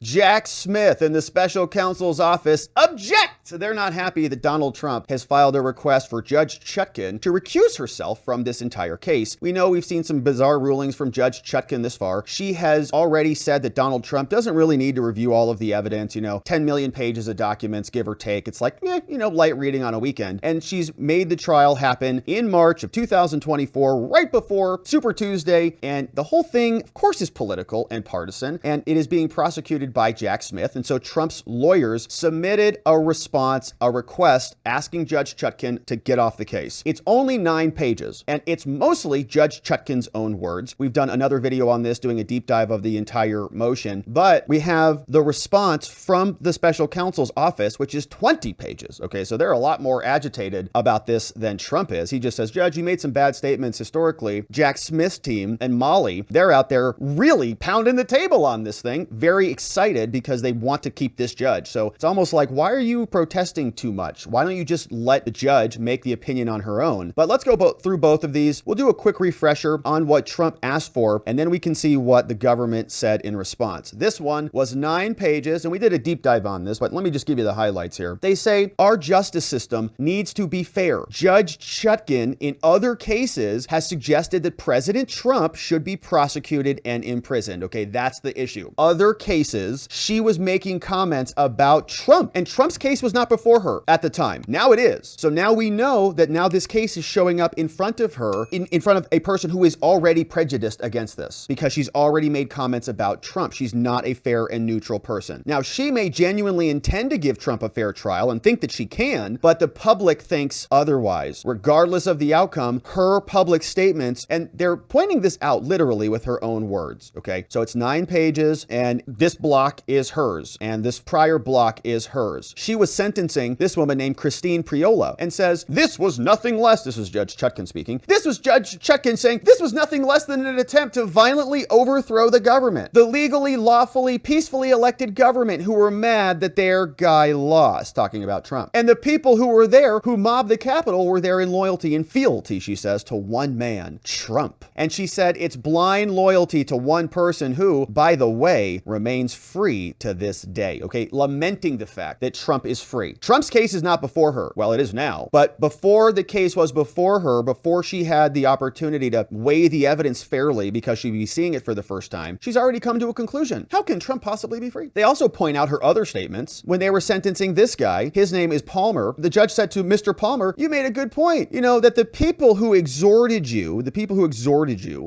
Jack Smith and the special counsel's office object. They're not happy that Donald Trump has filed a request for Judge Chutkan to recuse herself from this entire case. We know we've seen some bizarre rulings from Judge Chutkan this far. She has already said that Donald Trump doesn't really need to review all of the evidence, 10 million pages of documents, give or take. It's like, light reading on a weekend. And she's made the trial happen in March of 2024, right before Super Tuesday. And the whole thing, of course, is political and partisan, and it is being prosecuted by Jack Smith. And so Trump's lawyers submitted a request asking Judge Chutkan to get off the case. It's only 9 pages, and it's mostly Judge Chutkan's own words. We've done another video on this, doing a deep dive of the entire motion, but we have the response from the special counsel's office, which is 20 pages. Okay, so they're a lot more agitated about this than Trump is. He just says, Judge, you made some bad statements historically. Jack Smith's team and Molly, they're out there really pounding the table on this thing, very excited because they want to keep this judge. So it's almost like, why are you protesting too much? Why don't you just let the judge make the opinion on her own? But let's go through both of these. We'll do a quick refresher on what Trump asked for, and then we can see what the government said in response. This one was 9 pages, and we did a deep dive on this, but let me just give you the highlights here. They say, our justice system needs to be fair. Judge Chutkan, in other cases, has suggested that President Trump should be prosecuted and imprisoned. Okay, that's the issue. Other cases, she was making comments about Trump, and Trump's case was not before her at the time. Now it is. So now we know that now this case is showing up in front of her, in front of a person who is already prejudiced against this because she's already made comments about Trump. She's not a fair and neutral person. Now, she may genuinely intend to give Trump a fair trial and think that she can, but the public thinks otherwise. Regardless of the outcome, her public statements, and they're pointing this out literally with her own words. Okay, so it's 9 pages, and this block is hers, and this prior block is hers. She was sentencing this woman named Christine Priola and says, this was nothing less, this is Judge Chutkan speaking, this was Judge Chutkan saying, this was nothing less than an attempt to violently overthrow the government. The legally, lawfully, peacefully elected government who were mad that their guy lost, talking about Trump. And the people who were there, who mobbed the Capitol, were there in loyalty and fealty, she says, to one man, Trump. And she said, it's blind loyalty to one person who, by the way, remains free to this day. Okay, lamenting the fact that Trump is free. Trump's case is not before her. Well, it is now, but before the case was before her, before she had the opportunity to weigh the evidence fairly because she'd be seeing it for the first time, she's already come to a conclusion. How can Trump possibly be free? They also point out her other statements. When they were sentencing this guy, his name is Palmer, the judge said to Mr. Palmer, you made a good point, that the people who exhorted you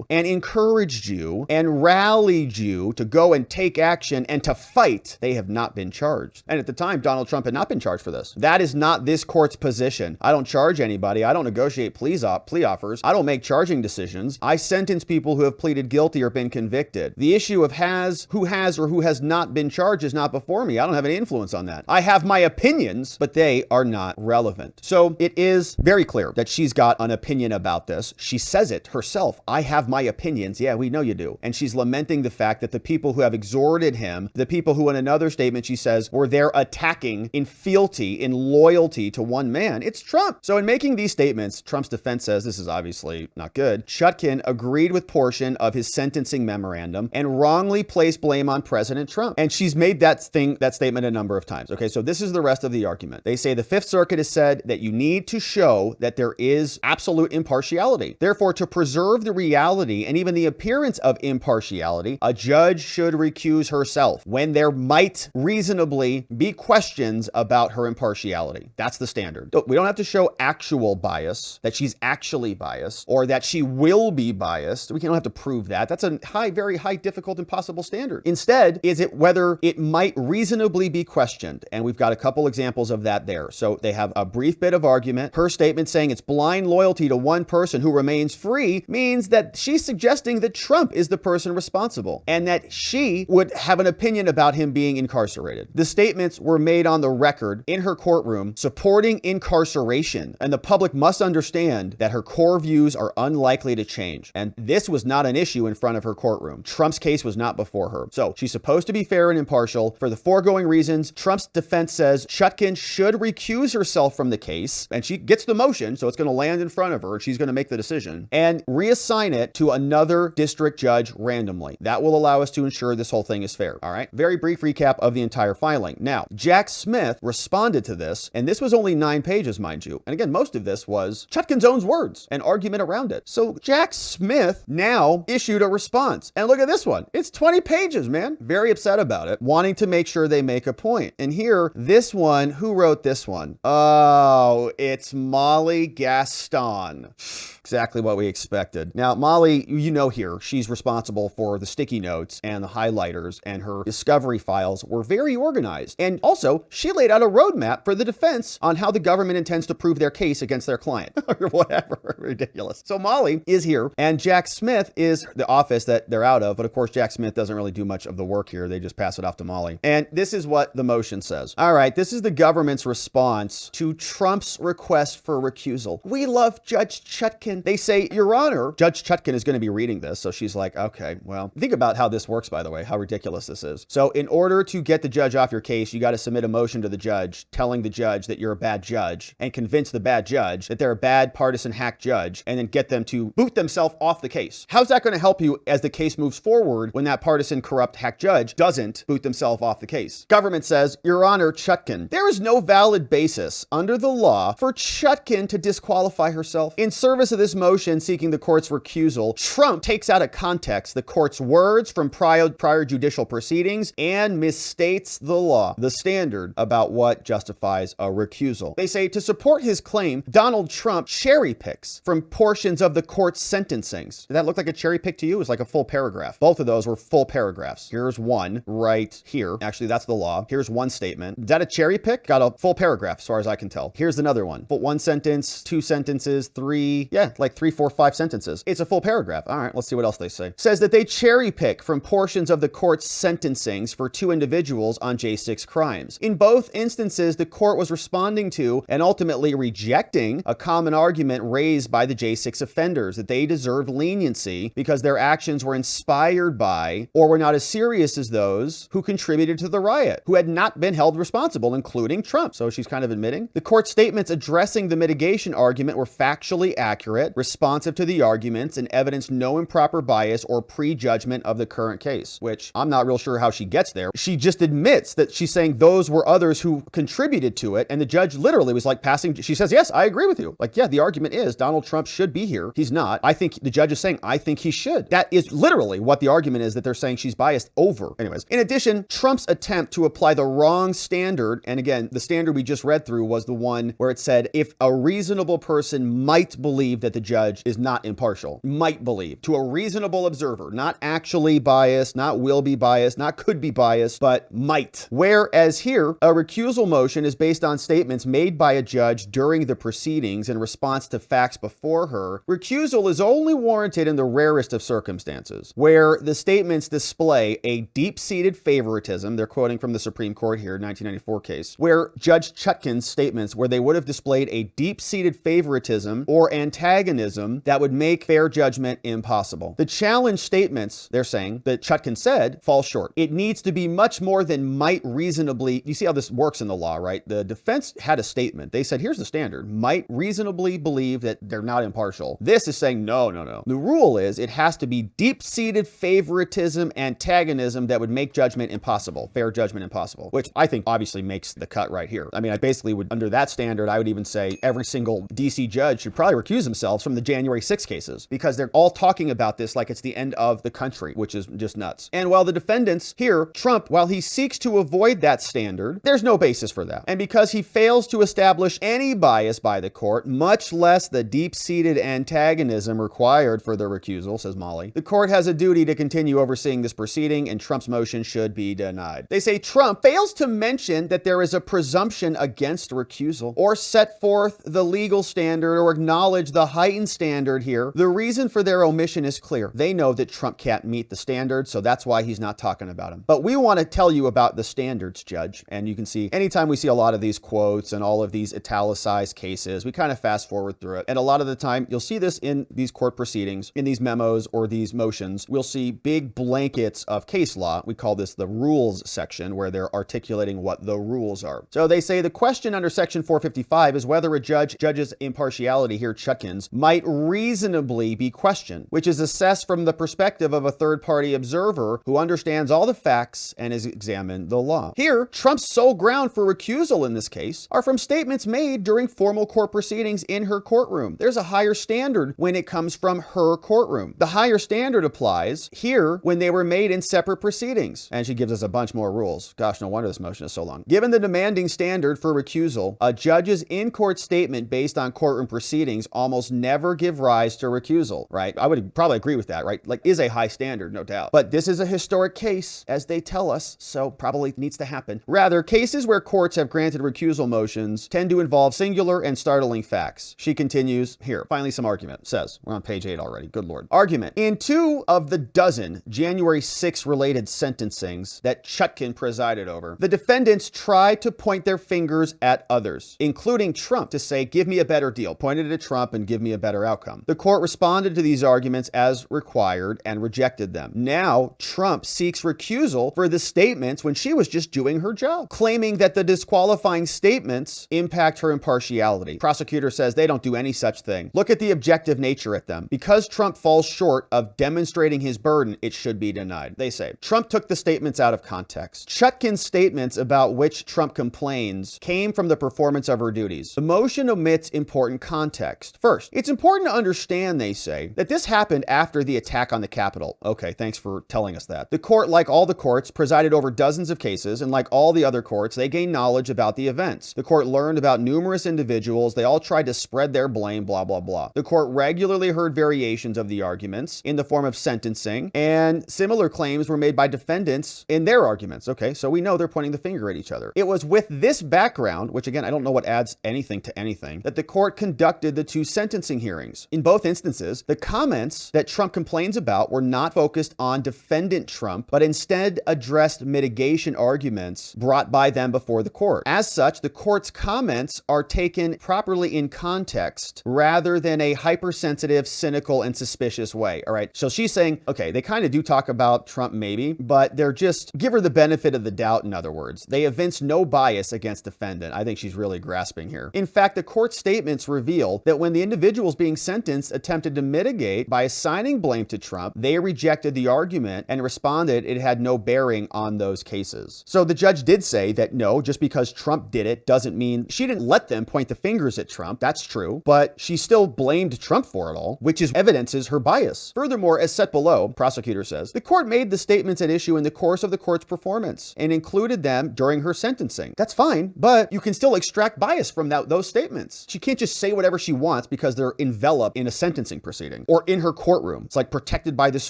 and encouraged you and rallied you to go and take action and to fight, they have not been charged. And at the time, Donald Trump had not been charged for this. That is not this court's position. I don't charge anybody. I don't negotiate plea offers. I don't make charging decisions. I sentence people who have pleaded guilty or been convicted. The issue of who has or who has not been charged is not before me. I don't have any influence on that. I have my opinions, but they are not relevant. So it is very clear that she's got an opinion about this. She says it herself. I have my opinions. Yeah, we know you do. And she's lamenting the fact that the people who have exhorted him, the people who in another statement she says were there attacking in fealty, in loyalty to one man, it's Trump. So in making these statements, Trump's defense says this is obviously not good. Chutkan agreed with portion of his sentencing memorandum and wrongly placed blame on President Trump. And she's made that statement a number of times. Okay, so this is the rest of the argument. They say the Fifth Circuit has said that you need to show that there is absolute impartiality. Therefore, to preserve the reality and even the appearance of impartiality, a judge should recuse herself when there might reasonably be questions about her impartiality. That's the standard. We don't have to show actual bias, that she's actually biased, or that she will be biased. We don't have to prove that. That's a very high, difficult, impossible standard. Instead, is it whether it might reasonably be questioned? And we've got a couple examples of that there. So they have a brief bit of argument. Her statement saying it's blind loyalty to one person who remains free means that she's suggesting that Trump is the person responsible and that she would have an opinion about him being incarcerated. The statements were made on the record record in her courtroom supporting incarceration, and the public must understand that her core views are unlikely to change. And this was not an issue in front of her courtroom. Trump's case was not before her. So she's supposed to be fair and impartial. For the foregoing reasons, Trump's defense says Chutkan should recuse herself from the case, and she gets the motion, so it's going to land in front of her, and she's going to make the decision, and reassign it to another district judge randomly. That will allow us to ensure this whole thing is fair. All right. Very brief recap of the entire filing. Now, Jack Smith responded to this, and this was only 9 pages, mind you. And again, most of this was Chutkan's own words and argument around it. So Jack Smith now issued a response. And look at this one. It's 20 pages, man. Very upset about it, wanting to make sure they make a point. And here, this one, who wrote this one? Oh, it's Molly Gaston. Exactly what we expected. Now, Molly, you know here, she's responsible for the sticky notes and the highlighters, and her discovery files were very organized. And also, she laid out a roadmap for the defense on how the government intends to prove their case against their client or whatever. Ridiculous. So Molly is here, and Jack Smith is the office that they're out of. But of course, Jack Smith doesn't really do much of the work here. They just pass it off to Molly. And this is what the motion says. All right, this is the government's response to Trump's request for recusal. We love Judge Chutkan. They say, Your Honor, Judge Chutkan is going to be reading this. So she's like, okay, well, think about how this works, by the way, how ridiculous this is. So in order to get the judge off your case, you got to submit a motion to the judge telling the judge that you're a bad judge and convince the bad judge that they're a bad partisan hack judge, and then get them to boot themselves off the case. How's that going to help you as the case moves forward when that partisan corrupt hack judge doesn't boot themselves off the case? Government says, Your Honor, Chutkan, there is no valid basis under the law for Chutkan to disqualify herself. In service of this motion seeking the court's recusal, Trump takes out of context the court's words from prior judicial proceedings and misstates the law, the standard about what justifies a recusal. They say to support his claim, Donald Trump cherry picks from portions of the court's sentencings. Did that look like a cherry pick to you? It was like a full paragraph. Both of those were full paragraphs. Here's one right here. Actually, that's the law. Here's one statement. Is that a cherry pick? Got a full paragraph as far as I can tell. Here's another one. But 1 sentence, 2 sentences, 3, like 3, 4, 5 sentences. It's a full paragraph. All right, let's see what else they say. Says that they cherry pick from portions of the court's sentencings for 2 individuals on J6 crimes. In both instances, the court was responding to and ultimately rejecting a common argument raised by the J6 offenders that they deserved leniency because their actions were inspired by or were not as serious as those who contributed to the riot, who had not been held responsible, including Trump. So she's kind of admitting. The court's statements addressing the mitigation argument were factually accurate, responsive to the arguments, and evidenced no improper bias or prejudgment of the current case, which I'm not real sure how she gets there. She just admits that she's saying those were others who contributed to it, and the judge literally was like passing. She says, yes, I agree with you. Like, yeah, the argument is Donald Trump should be here. He's not. I think the judge is saying, I think he should. That is literally what the argument is, that they're saying she's biased over. Anyways, in addition, Trump's attempt to apply the wrong standard, and again, the standard we just read through was the one where it said, if a reasonable person might believe that the judge is not impartial, might believe, to a reasonable observer, not actually biased, not will be biased, not could be biased, but might. Whereas here, a recusal motion is based on statements made by a judge during the proceedings in response to facts before her. Recusal is only warranted in the rarest of circumstances, where the statements display a deep-seated favoritism. They're quoting from the Supreme Court here, 1994 case, where Judge Chutkan's statements, where they would have displayed a deep-seated favoritism or antagonism that would make fair judgment impossible. The challenge statements, they're saying, that Chutkan said, fall short. It needs to be much more than might reasonably. You see how this works in the law, right? The defense had a statement. They said, here's the standard. Might reasonably believe that they're not impartial. This is saying, no. The rule is it has to be deep-seated favoritism, antagonism that would make judgment impossible, fair judgment impossible, which I think obviously makes the cut right here. I mean, I basically would, under that standard, I would even say every single DC judge should probably recuse themselves from the January 6 cases, because they're all talking about this like it's the end of the country, which is just nuts. And while the defendants here, Trump, while he seeks to avoid that standard, there's no basis for that. And because he fails to establish any bias by the court, much less the deep-seated antagonism required for the recusal, says Molly, the court has a duty to continue overseeing this proceeding, and Trump's motion should be denied. They say Trump fails to mention that there is a presumption against recusal, or set forth the legal standard, or acknowledge the heightened standard here. The reason for their omission is clear. They know that Trump can't meet the standard, so that's why he's not talking about him. But we want to tell you about the standards, Judge. And you can see anytime we see a lot of these quotes and all of these italicized cases, we kind of fast forward through it. And a lot of the time, you'll see this in these court proceedings, in these memos or these motions, we'll see big blankets of case law. We call this the rules section, where they're articulating what the rules are. So they say the question under section 455 is whether a judge's impartiality, here Chutkan's, might reasonably be questioned, which is assessed from the perspective of a third-party observer who understands all the facts and has examined the law. Here, Trump's sole ground for recusal in this case are from statements made during formal court proceedings in her courtroom. There's a higher standard when it comes from her courtroom. The higher standard applies here when they were made in separate proceedings. And she gives us a bunch more rules. Gosh, no wonder this motion is so long. Given the demanding standard for recusal, a judge's in-court statement based on courtroom proceedings almost never give rise to recusal, right? I would probably agree with that, right? Like, is a high standard, no doubt. But this is a historic case, as they tell us, so probably needs to happen. Rather, cases where courts have granted recusal motions tend to involve singular and startling facts. She continues here. Finally, some argument. Says, we're on page 8 already. Good Lord. Argument. In 2 of the dozen January 6 related sentencings that Chutkan presided over, the defendants tried to point their fingers at others, including Trump, to say, give me a better deal. Pointed at Trump and give me a better outcome. The court responded to these arguments as required and rejected them. Now, Trump seeks recusal for the statements when she was just doing her job, claiming that the disqualifying statements impact her impartiality. Prosecutor says they don't do any such thing. Look at the objective nature at them. Because Trump falls short of demonstrating his burden, it should be denied. They say Trump took the statements out of context. Chutkan's statements about which Trump complains came from the performance of her duties. The motion omits important context. First, it's important to understand, they say, that this happened after the attack on the Capitol. Okay, thanks for telling us that. The court, like all the courts, presided over dozens of cases, and like all the other courts, they gained knowledge about the events. The court learned about numerous individuals. They all tried to spread their blame, blah, blah, blah. The court regularly heard variations of the arguments in the form of sentencing, and similar claims were made by defendants in their arguments. Okay, so we know they're pointing the finger at each other. It was with this background, which again, I don't know what adds anything to anything, that the court conducted the 2 sentencing hearings. In both instances, the comments that Trump complains about were not focused on defendant Trump, but instead addressed mitigation arguments brought by them before the court. As such, the court's comments are taken properly in context rather than a hypersensitive, cynical, and suspicious way. All right. So she's saying, okay, they kind of do talk about Trump maybe, but they're just give her the benefit of the doubt. In other words, they evince no bias against defendant. I think she's really grasping here. In fact, the court statements reveal that when the individuals being sentenced attempted to mitigate by assigning blame to Trump, they rejected the argument and responded it had no bearing on those cases. So the judge did say that no, just because Trump did it doesn't mean she didn't let them point the fingers at Trump. That's true, but she still blamed Trump for it all, which is evidences her bias. Furthermore, as set below, prosecutor says, the court made the statements at issue in the course of the court's performance and included them during her sentencing. That's fine, but you can still extract bias from those statements. She can't just say whatever she wants because they're enveloped in a sentencing proceeding or in her courtroom. It's like protected by this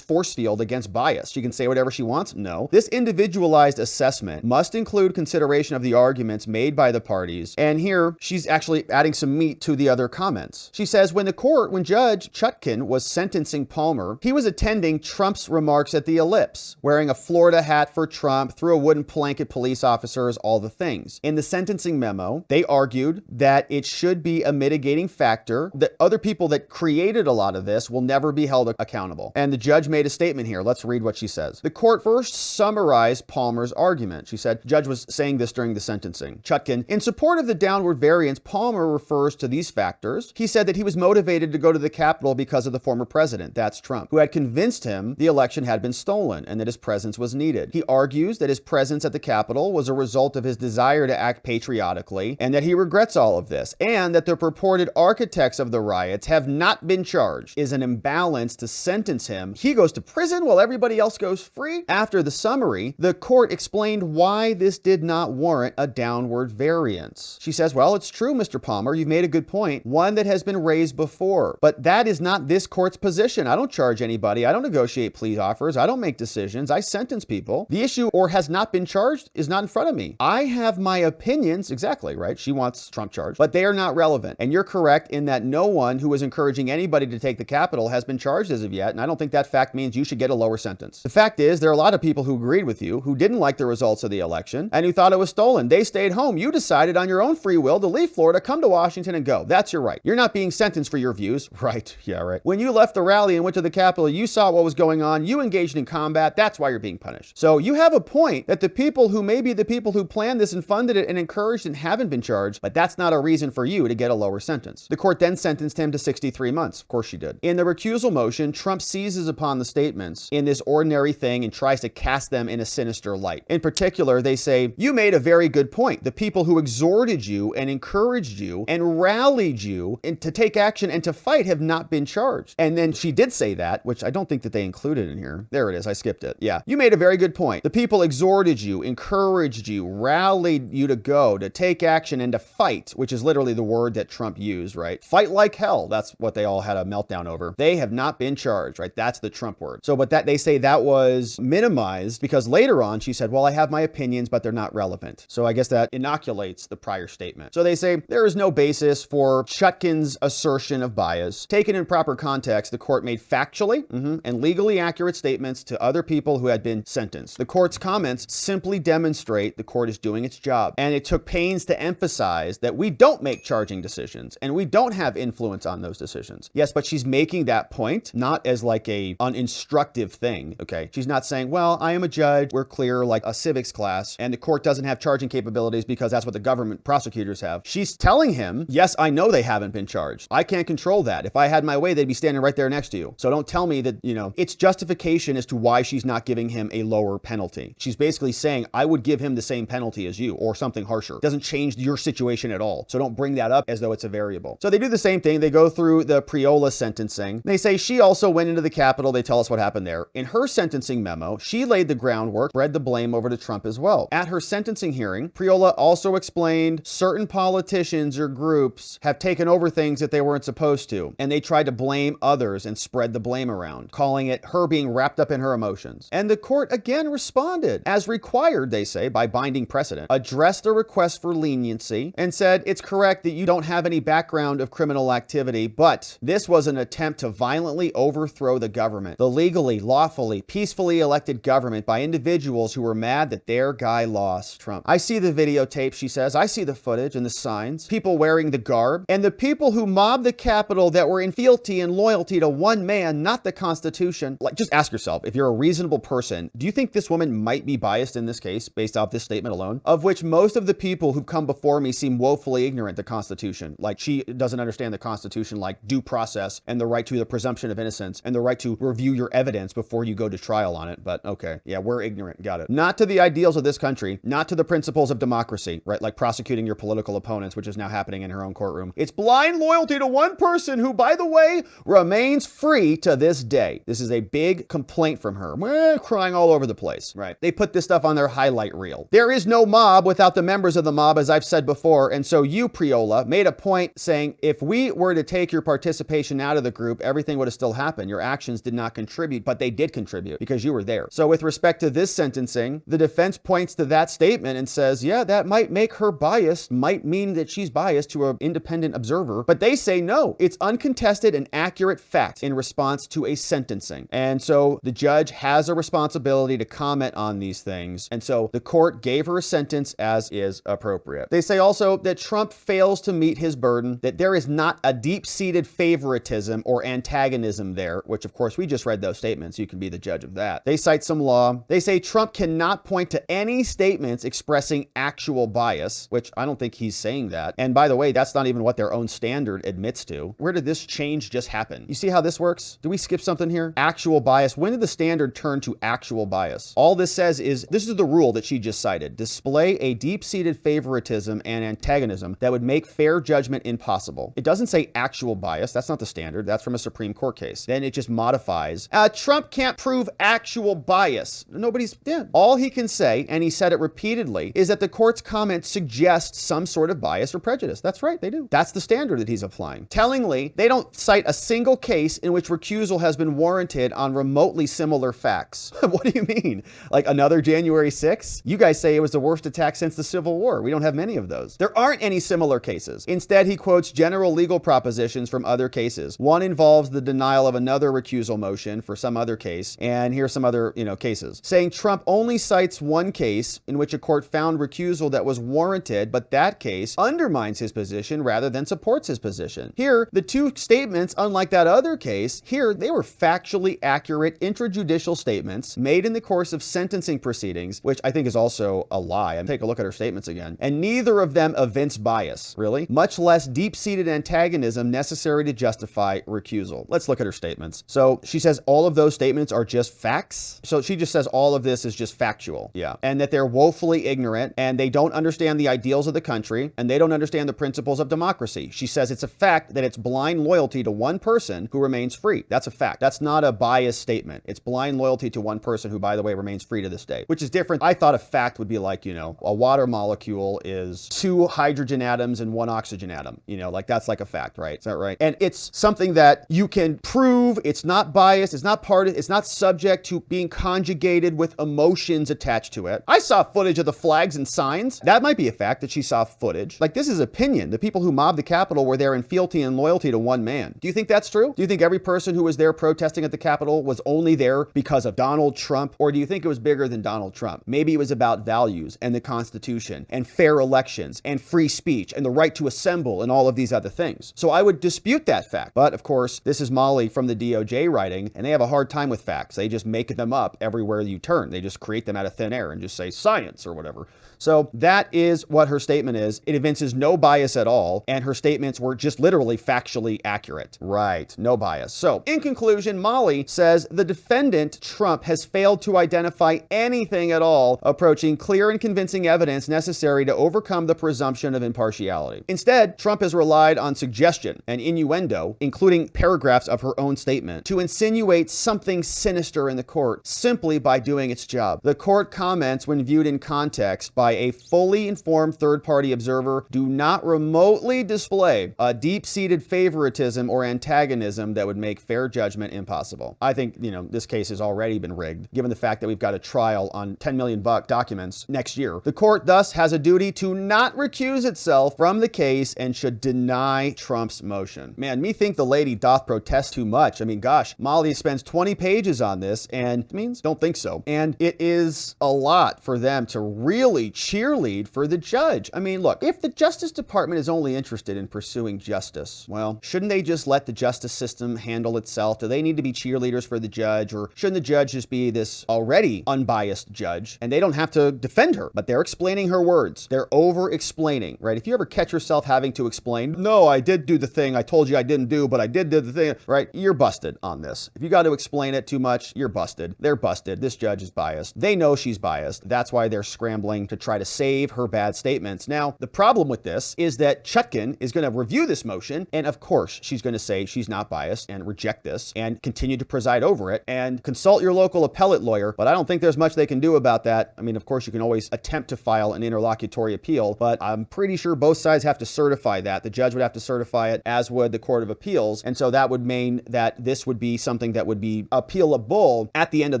force field against bias. She can say whatever she wants? No. This individualized assessment must include consideration of the arguments made by the parties. And here she's actually adding some meat to the other comments. She says, when Judge Chutkan was sentencing Palmer, he was attending Trump's remarks at the Ellipse, wearing a Florida hat for Trump, threw a wooden plank at police officers, all the things. In the sentencing memo, they argued that it should be a mitigating factor, that other people that created a lot of this will never be held accountable. And the judge made a statement here. Let's read what she says. The court first summarized Palmer's argument. She said, the judge was saying this during the sentencing. Chutkan, in support of the downward variance, Palmer refers to these factors. He said that he was motivated to go to the Capitol because of the former president, that's Trump, who had convinced him the election had been stolen and that his presence was needed. He argues that his presence at the Capitol was a result of his desire to act patriotically and that he regrets all of this, and that the purported architects of the riots have not been charged. Is an imbalance to sentence him. He goes to prison while everybody else goes free. After the summary, the court explained why this did not warrant a downward variance. She says, well, it's true, Mr. Palmer, you've made a good point, one that has been raised before, but that is not this court's position. I don't charge anybody. I don't negotiate plea offers. I don't make decisions. I sentence people. The issue or has not been charged is not in front of me. I have my opinions. Exactly, right? She wants Trump charged, but they are not relevant. And you're correct in that no one who is encouraging anybody to take the Capitol has been charged as of yet. And I don't think that fact means you should get a lower sentence. The fact is, there are a lot of people who agreed with you, who didn't like the results of the election, and who thought it was stolen. They stayed home. You decided on your own free will to leave Florida, come to Washington, and go. That's your right. You're not being sentenced for your views. Right. Yeah, right. When you left the rally and went to the Capitol, you saw what was going on. You engaged in combat. That's why you're being punished. So you have a point that the people who may be the people who planned this and funded it and encouraged and haven't been charged, but that's not a reason for you to get a lower sentence. The court then sentenced him to 63 months. Of course she did. In the recusal motion, Trump seizes upon the statements in this ordinary thing and tries to cast them in a sinister light. In particular, they say, you made a very good point. The people who exhorted you and encouraged you and rallied you to take action and to fight have not been charged. And then she did say that, which I don't think that they included in here. There it is. I skipped it. Yeah. You made a very good point. The people exhorted you, encouraged you, rallied you to go, to take action and to fight, which is literally the word that Trump used, right? Fight like hell. That's what they all had a meltdown over. They have not been charged, right? That's the Trump word. So, but that they say that was minimized because later on she said, well, I have my opinions, but they're not relevant. So I guess that inoculates the prior statement. So they say there is no basis for Chutkan's assertion of bias. Taken in proper context, the court made factually and legally accurate statements to other people who had been sentenced. The court's comments simply demonstrate the court is doing its job. And it took pains to emphasize that we don't make charging decisions and we don't have influence on those decisions. Yes, but she's making that point not as like a uninstructive thing, okay? She's not saying, well, I am a judge, we're clear like a civics class, and the court doesn't have charging capabilities because that's what the government prosecutors have. She's telling him, yes, I know they haven't been charged. I can't control that. If I had my way, they'd be standing right there next to you. So don't tell me that, it's justification as to why she's not giving him a lower penalty. She's basically saying, I would give him the same penalty as you or something harsher. It doesn't change your situation at all. So don't bring that up as though it's a variable. So they do the same thing. They go through the Priola sentencing. They say she also went into the Capitol. They tell us what happened there. In her sentencing memo, she laid the groundwork, spread the blame over to Trump as well. At her sentencing hearing, Priola also explained certain politicians or groups have taken over things that they weren't supposed to, and they tried to blame others and spread the blame around, calling it her being wrapped up in her emotions. And the court again responded, as required, they say, by binding precedent, addressed the request for leniency and said, it's correct that you don't have any background of criminal activity, but this was an attempt to violently overthrow the government, the legally, lawfully, peacefully elected government by individuals who were mad that their guy lost. Trump. I see the videotape, she says. I see the footage and the signs, people wearing the garb, and the people who mobbed the Capitol that were in fealty and loyalty to one man, not the Constitution. Like, just ask yourself, if you're a reasonable person, do you think this woman might be biased in this case based off this statement alone? Of which most of the people who've come before me seem woefully ignorant the Constitution. Like, she doesn't understand the Constitution, like due process and the right to the presumption of innocence and the right to review your evidence before you go to trial on it. But okay, yeah, we're ignorant. Got it. Not to the ideals of this country, not to the principles of democracy, right? Like prosecuting your political opponents, which is now happening in her own courtroom. It's blind loyalty to one person who, by the way, remains free to this day. This is a big complaint from her. Crying all over the place, right? They put this stuff on their highlight reel. There is no mob without the members of the mob, as I've said before. And so you, Priola, made a point saying, if we were to take your participation out of the group, everything would have still happened. Your actions did not contribute, but they did contribute because you were there. So with respect to this sentencing, the defense points to that statement and says, yeah, that might make her biased, might mean that she's biased to an independent observer. But they say, no, it's uncontested and accurate fact in response to a sentencing. And so the judge has a responsibility to comment on these things. And so the court gave her a sentence as is appropriate. They say also that Trump fails to meet his burden, that there is not a deep-seated favoritism or antagonism there, which of course we just read those statements. You can be the judge of that. They cite some law. They say Trump cannot point to any statements expressing actual bias, which I don't think he's saying that. And by the way, that's not even what their own standard admits to. Where did this change just happen? You see how this works? Do we skip something here? Actual bias. When did the standard turn to actual bias? All this says is, this is the rule that she just cited. Display a deep-seated favoritism and antagonism that would make fair judgment impossible. It doesn't say actual bias. That's not the standard. That's from a Supreme Court case. Then it just modifies. Trump can't prove actual bias. Nobody's, yeah. All he can say, and he said it repeatedly, is that the court's comments suggest some sort of bias or prejudice. That's right, they do. That's the standard that he's applying. Tellingly, they don't cite a single case in which recusal has been warranted on remotely similar facts. What do you mean? Like another January 6th? You guys say it was the worst attack since the Civil War. We don't have many of those. There aren't any similar cases. Instead, he quotes general legal propositions from other cases. One involves the denial of another recusal motion for some other case, and here's some other, cases. Saying Trump only cites one case in which a court court found recusal that was warranted, but that case undermines his position rather than supports his position. Here, the two statements, unlike that other case, here they were factually accurate intrajudicial statements made in the course of sentencing proceedings, which I think is also a lie. And take a look at her statements again. And neither of them evince bias, really, much less deep-seated antagonism necessary to justify recusal. Let's look at her statements. So she says all of those statements are just facts. So she just says all of this is just factual. Yeah. And that they're woefully ignorant and they don't understand the ideals of the country and they don't understand the principles of democracy. She says it's a fact that it's blind loyalty to one person who remains free. That's a fact. That's not a biased statement. It's blind loyalty to one person who, by the way, remains free to this day, which is different. I thought a fact would be like, you know, a water molecule is 2 hydrogen atoms and 1 oxygen atom. You know, like that's like a fact, right? Is that right? And it's something that you can prove. It's not biased. It's not it's not subject to being conjugated with emotions attached to it. I saw footage of the flags and signs. That might be a fact that she saw footage. Like, this is opinion. The people who mobbed the Capitol were there in fealty and loyalty to one man. Do you think that's true? Do you think every person who was there protesting at the Capitol was only there because of Donald Trump? Or do you think it was bigger than Donald Trump? Maybe it was about values and the Constitution and fair elections and free speech and the right to assemble and all of these other things. So I would dispute that fact. But of course, this is Molly from the DOJ writing, and they have a hard time with facts. They just make them up everywhere you turn. They just create them out of thin air and just say science or whatever. So that is what her statement is. It evinces no bias at all, and her statements were just literally factually accurate. Right, no bias. So in conclusion, Molly says the defendant, Trump, has failed to identify anything at all approaching clear and convincing evidence necessary to overcome the presumption of impartiality. Instead, Trump has relied on suggestion and innuendo, including paragraphs of her own statement, to insinuate something sinister in the court simply by doing its job. The court comments, when viewed in context by a fully informed third-party observer, do not remotely display a deep-seated favoritism or antagonism that would make fair judgment impossible. I think, you know, this case has already been rigged, given the fact that we've got a trial on $10 million documents next year. The court thus has a duty to not recuse itself from the case and should deny Trump's motion. Man, me think the lady doth protest too much. I mean, gosh, Molly spends 20 pages on this and means don't think so. And it is a lot for them to really cheerlead for the judge. I mean, look, if the Justice Department is only interested in pursuing justice, well, shouldn't they just let the justice system handle itself? Do they need to be cheerleaders for the judge, or shouldn't the judge just be this already unbiased judge and they don't have to defend her, but they're explaining her words. They're over explaining, right? If you ever catch yourself having to explain, no, I did do the thing I told you I didn't do, but I did do the thing, right? You're busted on this. If you got to explain it too much, you're busted. They're busted. This judge is biased. They know she's biased. That's why they're scrambling to try to save her bad statements. Now, the problem with this is that Chutkan is going to review this motion, and of course, she's going to say she's not biased and reject this and continue to preside over it and consult your local appellate lawyer, but I don't think there's much they can do about that. I mean, of course, you can always attempt to file an interlocutory appeal, but I'm pretty sure both sides have to certify that. The judge would have to certify it, as would the Court of Appeals, and so that would mean that this would be something that would be appealable at the end of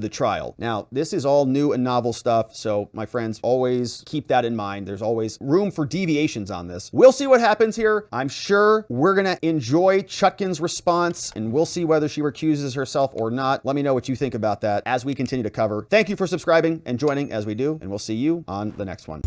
the trial. Now, this is all new and novel stuff, so my friends, always keep that in mind. There's always room for deviations on this. We'll see what happens here. I'm sure we're going to enjoy Chutkan's response, and we'll see whether she recuses herself or not. Let me know what you think about that as we continue to cover. Thank you for subscribing and joining as we do, and we'll see you on the next one.